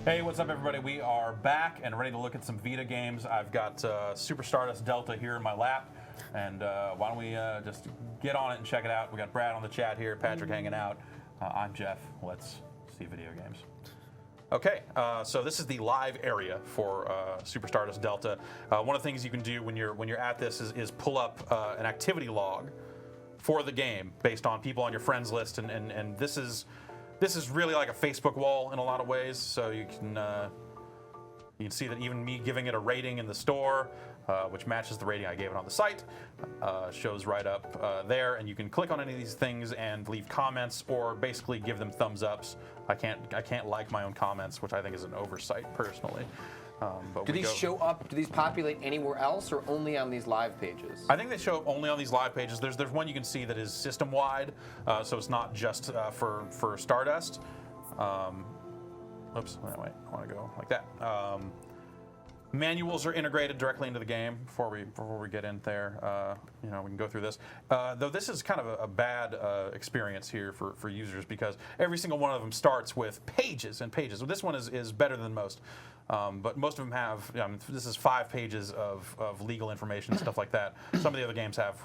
Hey, what's up, everybody? We are back and ready to look at some Vita games. I've got Super Stardust Delta here in my lap, and why don't we just get on it and check it out? We got Brad on the chat here, Patrick hanging out. I'm Jeff. Let's see video games. Okay, so this is the live area for Super Stardust Delta. One of the things you can do when you're at this is pull up an activity log for the game based on people on your friends list, and this is really like a Facebook wall in a lot of ways. So you can see that even me giving it a rating in the store, which matches the rating I gave it on the site, shows right up there. And you can click on any of these things and leave comments, or basically give them thumbs ups. I can't like my own comments, which I think is an oversight personally. But do these show up? Do these populate anywhere else, or only on these live pages? I think they show up only on these live pages. There's one you can see that is system wide, so it's not just for Stardust. Oops, wait, I want to go like that. Manuals are integrated directly into the game before we get in there. We can go through this. Though this is kind of a bad experience here for users, because every single one of them starts with pages and pages. So this one is better than most. But most of them have, this is 5 pages of legal information and stuff like that. Some of the other games have,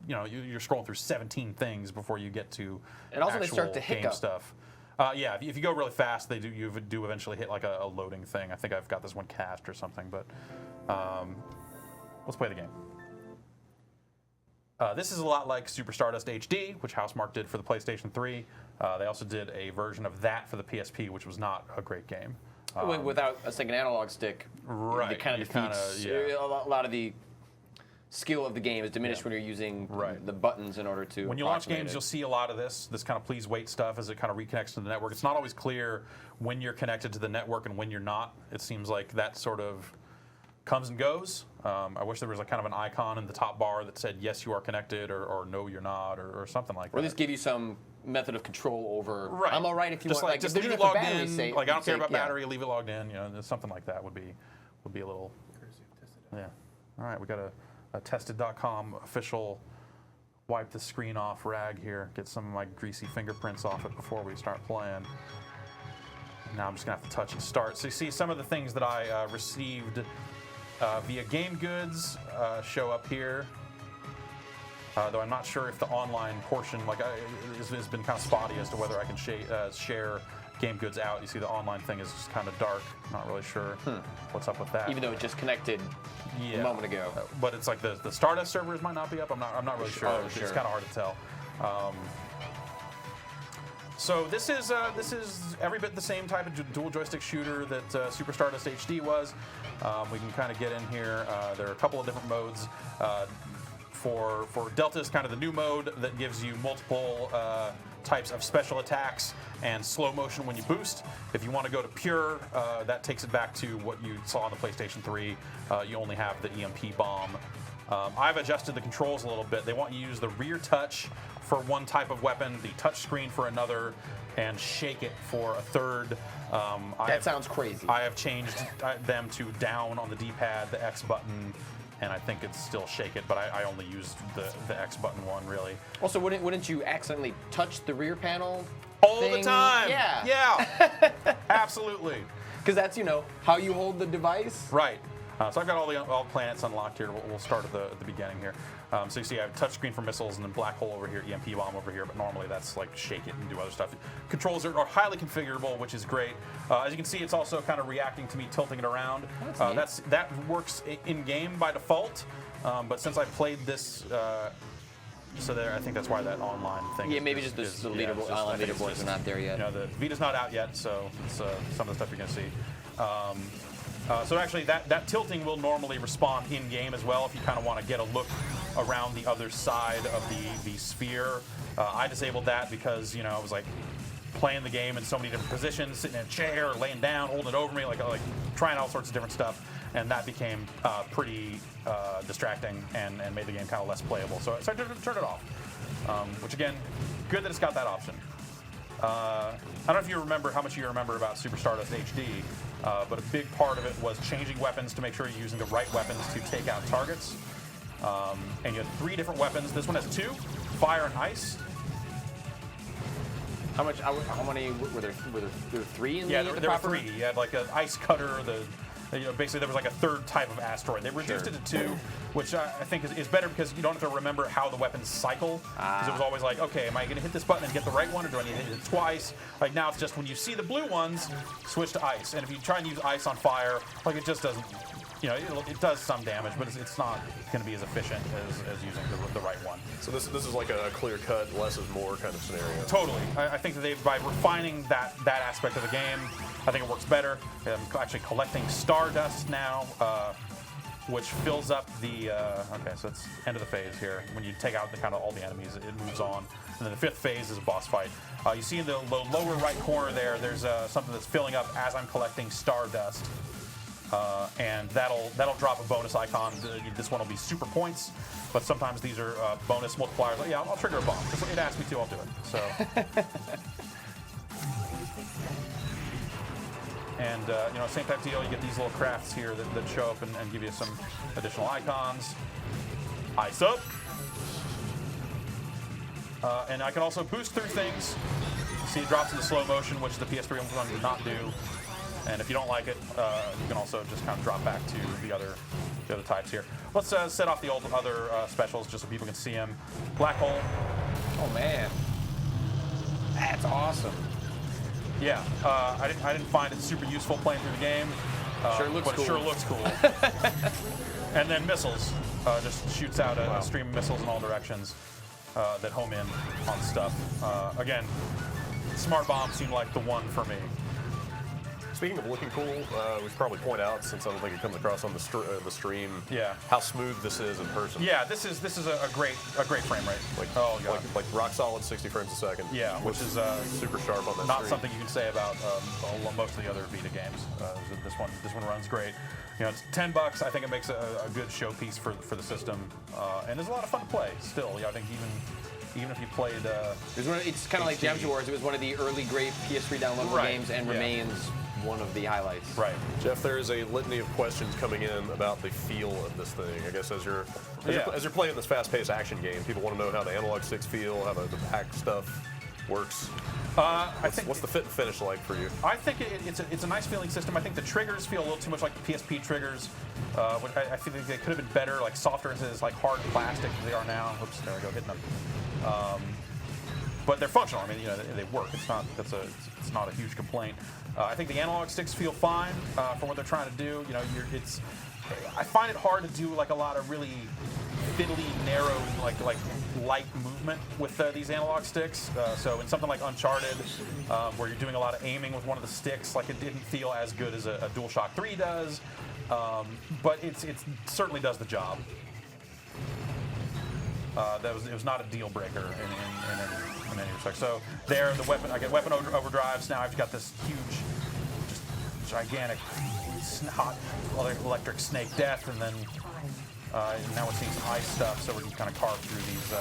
you're scrolling through 17 things before you get to and also actual they start to game hiccup stuff. Yeah, if you go really fast, you do eventually hit like a loading thing. I think I've got this one cached or something, but let's play the game. This is a lot like Super Stardust HD, which Housemarque did for the PlayStation 3. They also did a version of that for the PSP, which was not a great game. Without a second analog stick, right? It kind of defeats a lot of the skill of the game is diminished when you're using the buttons in order to. When you launch games, you'll see a lot of this kind of please wait stuff as it kind of reconnects to the network. It's not always clear when you're connected to the network and when you're not. It seems like that sort of comes and goes. I wish there was kind of an icon in the top bar that said yes, you are connected, or no, you're not, or something like that. Or at least give you some method of control over. Right. I'm all right if you want. Just leave it logged in. I don't care about battery. Leave it logged in. Something like that would be a little. Yeah. All right, we got a tested.com official wipe the screen off rag here. Get some of my greasy fingerprints off it before we start playing. Now I'm just gonna have to touch and start. So you see some of the things that I received via Game Goods show up here. Though I'm not sure if the online portion has been kind of spotty as to whether I can share Game Goods out. You see the online thing is just kind of dark. Not really sure what's up with that. Even though it just connected a moment ago. But it's like the Stardust servers might not be up. I'm not really sure. It's kind of hard to tell. So this is every bit the same type of dual joystick shooter that Super Stardust HD was. We can kind of get in here. There are a couple of different modes. For Delta is kind of the new mode that gives you multiple types of special attacks and slow motion when you boost. If you want to go to pure, that takes it back to what you saw on the PlayStation 3. You only have the EMP bomb. I've adjusted the controls a little bit. They want you to use the rear touch for one type of weapon, the touch screen for another, and shake it for a third. That sounds crazy. I have changed them to down on the D-pad, the X button, and I think it's still shake it, but I only used the X button one, really. Also, wouldn't you accidentally touch the rear panel all thing? the time? Yeah. Absolutely. Because that's, how you hold the device. Right. So I've got all the planets unlocked here. We'll start at the beginning here. So you see I have touchscreen for missiles, and then black hole over here, EMP bomb over here, but normally that's like shake it and do other stuff. Controls are highly configurable, which is great. As you can see, it's also kind of reacting to me tilting it around. That works in-game by default, but since I played this, I think that's why that online thing maybe just the leaderboard, online leaderboards are not there yet. The Vita's not out yet, so it's some of the stuff you're going to see. So actually, that tilting will normally respond in-game as well if you kind of want to get a look around the other side of the sphere. I disabled that because, I was like playing the game in so many different positions, sitting in a chair, laying down, holding it over me, like trying all sorts of different stuff, and that became pretty distracting and made the game kind of less playable. So I turned it off, which again, good that it's got that option. I don't know if you remember how much you remember about Super Stardust HD, but a big part of it was changing weapons to make sure you're using the right weapons to take out targets. And you have 3 different weapons. This one has 2, fire and ice. How many were there? Were there 3 in Yeah, the there were proper? 3. You had like an ice cutter, basically there was like a 3rd type of asteroid. They reduced it to 2, which I think is better because you don't have to remember how the weapons cycle. Because it was always like, okay, am I going to hit this button and get the right one, or do I need to hit it twice? Like now it's just when you see the blue ones, switch to ice. And if you try and use ice on fire, like it just doesn't, it does some damage, but it's not going to be as efficient as using the right one. So this is like a clear-cut, less is more kind of scenario. Totally. I think that by refining that aspect of the game, I think it works better. I'm actually collecting Stardust now, which fills up the. Okay, so it's end of the phase here. When you take out all the enemies, it moves on, and then the 5th phase is a boss fight. You see in the lower right corner there's something that's filling up as I'm collecting Stardust. And that'll drop a bonus icon. This one will be super points, but sometimes these are bonus multipliers. Like, yeah, I'll trigger a bomb. It asked me to, I'll do it. So, and same type deal. You get these little crafts here that show up and give you some additional icons. Ice up, and I can also boost through things. You see, it drops into slow motion, which the PS3 one did not do. And if you don't like it, you can also just kind of drop back to the other types here. Let's set off the other specials just so people can see them. Black hole. Oh man, that's awesome. Yeah, I didn't find it super useful playing through the game. Sure looks but cool. It sure looks cool. And then missiles. Just shoots out a stream of missiles in all directions that home in on stuff. Again, smart bomb seemed like the one for me. Speaking of looking cool, we should probably point out, since I don't think it comes across on the stream, how smooth this is in person. Yeah, this is a great frame rate. Like rock solid 60 frames a second. Yeah, which is super sharp on that not screen. something you can say about most of the other Vita games. This one runs great. It's $10. I think it makes a good showpiece for the system, and it's a lot of fun to play. Still, I think even if you played, it's kind of like Gems Wars. It was one of the early great PS3 downloadable games, and remains one of the highlights. Right. Jeff, there is a litany of questions coming in about the feel of this thing. I guess as you're playing this fast-paced action game, people want to know how the analog sticks feel, how the hack stuff works. What's the fit and finish like for you? I think it's a nice feeling system. I think the triggers feel a little too much like the PSP triggers. Which I think they could have been better, like softer as like hard plastic as they are now. Oops, there I go, hitting them. But they're functional. I mean, they work. It's not a huge complaint. I think the analog sticks feel fine for what they're trying to do. I find it hard to do like a lot of really fiddly, narrow, like light movement with these analog sticks. So in something like Uncharted, where you're doing a lot of aiming with one of the sticks, like it didn't feel as good as a DualShock 3 does. But it certainly does the job. It was not a deal breaker in any respect. So there, I get weapon overdrives. Now I've got this huge, just gigantic, hot electric snake death, and then now we're seeing some ice stuff. So we're going to kind of carve through these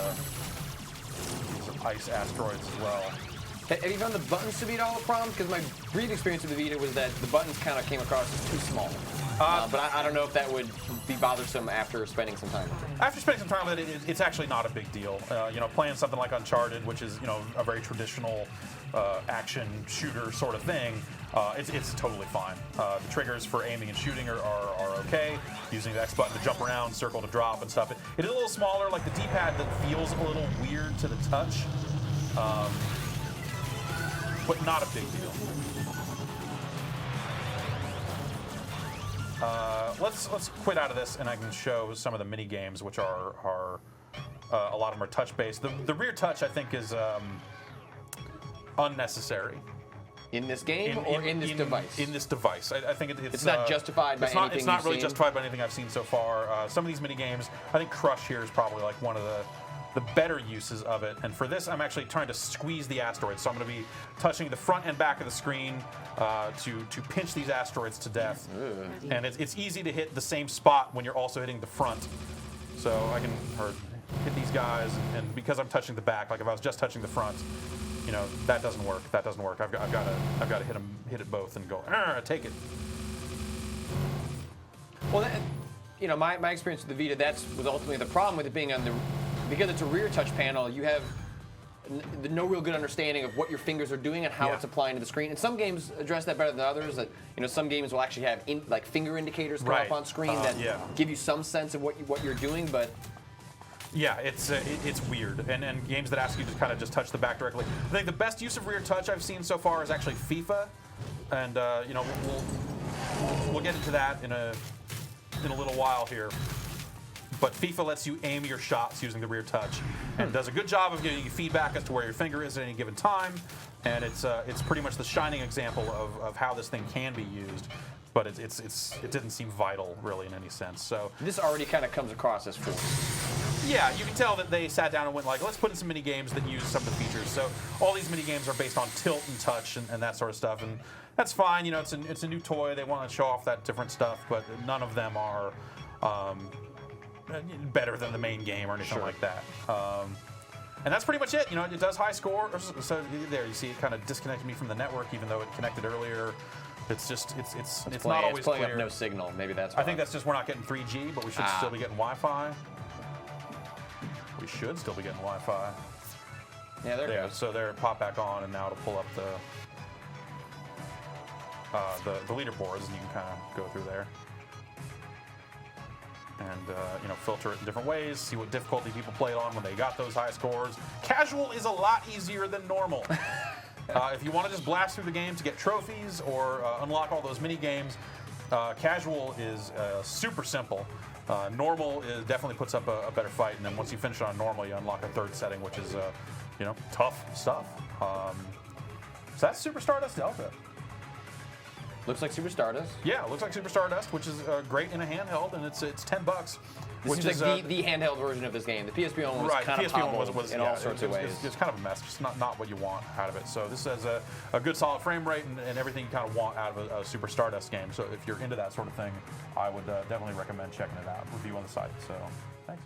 ice asteroids as well. Have you found the buttons to be at all a problem? Because my brief experience with the Vita was that the buttons kind of came across as too small. But I don't know if that would be bothersome after spending some time with it. After spending some time with it, it's actually not a big deal. Playing something like Uncharted, which is a very traditional action shooter sort of thing, it's totally fine. The triggers for aiming and shooting are okay. Using the X button to jump around, circle to drop and stuff. It is a little smaller, like the D-pad that feels a little weird to the touch, but not a big deal. Let's quit out of this, and I can show some of the mini games, which are a lot of them are touch based. The rear touch, I think, is unnecessary. In this game or in this device? In this device. I think it's not justified by anything It's not really justified by anything I've seen so far. Some of these mini games, I think Crush here is probably like one of the better uses of it. And for this, I'm actually trying to squeeze the asteroids. So I'm going to be touching the front and back of the screen to pinch these asteroids to death. And it's easy to hit the same spot when you're also hitting the front. So I can hit these guys, and because I'm touching the back, like if I was just touching the front, that doesn't work. That doesn't work. I've got to hit it both and go, take it. Well, my experience with the Vita, was ultimately the problem with it being because it's a rear touch panel. You have no real good understanding of what your fingers are doing and how Yeah. it's applying to the screen. And some games address that better than others. That some games will actually have like finger indicators come Right. up on screen that Yeah. give you some sense of what you're doing, but. Yeah, it's weird, and games that ask you to kind of just touch the back directly. I think the best use of rear touch I've seen so far is actually FIFA, and we'll get into that in a little while here. But FIFA lets you aim your shots using the rear touch, and does a good job of giving you feedback as to where your finger is at any given time, and it's pretty much the shining example of how this thing can be used. But it didn't seem vital really in any sense. So This already kind of comes across as forced. yeah, you can tell that they sat down and went like, let's put in some mini games that use some of the features. So all these mini games are based on tilt and touch and that sort of stuff, and that's fine. It's a new toy. They want to show off that different stuff, but none of them are better than the main game or anything like that. And that's pretty much it. It does high score. So there, you see, it kind of disconnected me from the network, even though it connected earlier. It's just it's not always pulling clear. up no signal. Maybe that's why. I think that's just we're not getting 3G, but we should still be getting Wi-Fi. We should still be getting Wi-Fi. Yeah, there it Yeah, goes. so there, pop back on, and now it'll pull up the leaderboards, and you can kind of go through there and filter it in different ways, see what difficulty people played on when they got those high scores. Casual is a lot easier than normal. If you want to just blast through the game to get trophies or unlock all those mini games, casual is super simple. Normal definitely puts up a better fight, and then once you finish it on normal, you unlock a third setting, which is tough stuff. So that's Super Stardust Delta. Looks like Super Stardust. Yeah, it looks like Super Stardust, which is great in a handheld, and it's $10. This Which seems is like the handheld version of this game. The PSP one was right, kind the of PSP one hobbled was in all sorts of ways. It's kind of a mess, just not what you want out of it. So this has a good solid frame rate and everything you kind of want out of a Super Stardust game. So if you're into that sort of thing, I would definitely recommend checking it out. Review on the site. So thanks.